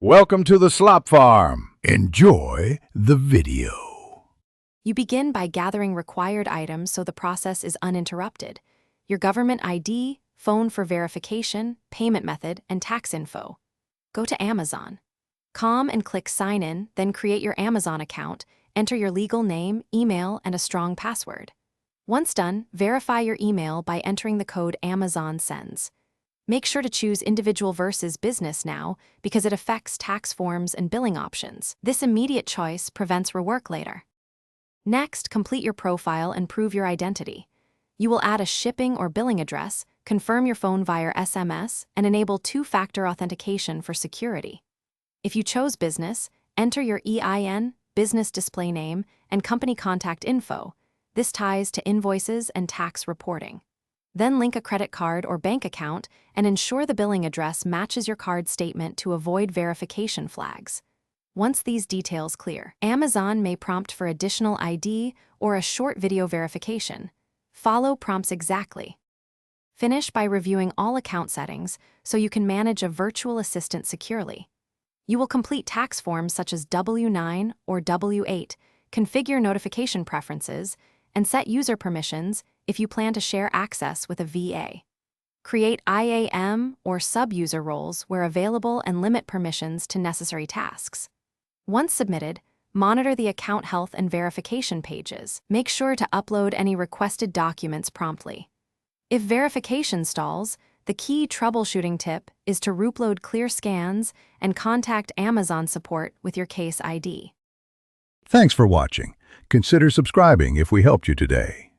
Welcome to the Slop Farm. Enjoy the video. You begin by gathering required items so the process is uninterrupted. Your government ID, phone for verification, payment method, and tax info. Go to Amazon. And click Sign In, then create your Amazon account, enter your legal name, email, and a strong password. Once done, verify your email by entering the code Amazon sends. Make sure to choose individual versus business now because it affects tax forms and billing options. This immediate choice prevents rework later. Next, complete your profile and prove your identity. You will add a shipping or billing address, confirm your phone via SMS, and enable two-factor authentication for security. If you chose business, enter your EIN, business display name, and company contact info. This ties to invoices and tax reporting. Then link a credit card or bank account and ensure the billing address matches your card statement to avoid verification flags. Once these details clear, Amazon may prompt for additional ID or a short video verification. Follow prompts exactly. Finish by reviewing all account settings so you can manage a virtual assistant securely. You will complete tax forms such as W-9 or W-8, configure notification preferences, and set user permissions if you plan to share access with a VA. Create IAM or sub-user roles where available and limit permissions to necessary tasks. Once submitted, monitor the account health and verification pages. Make sure to upload any requested documents promptly. If verification stalls, the key troubleshooting tip is to upload clear scans and contact Amazon support with your case ID. Thanks for watching. Consider subscribing if we helped you today.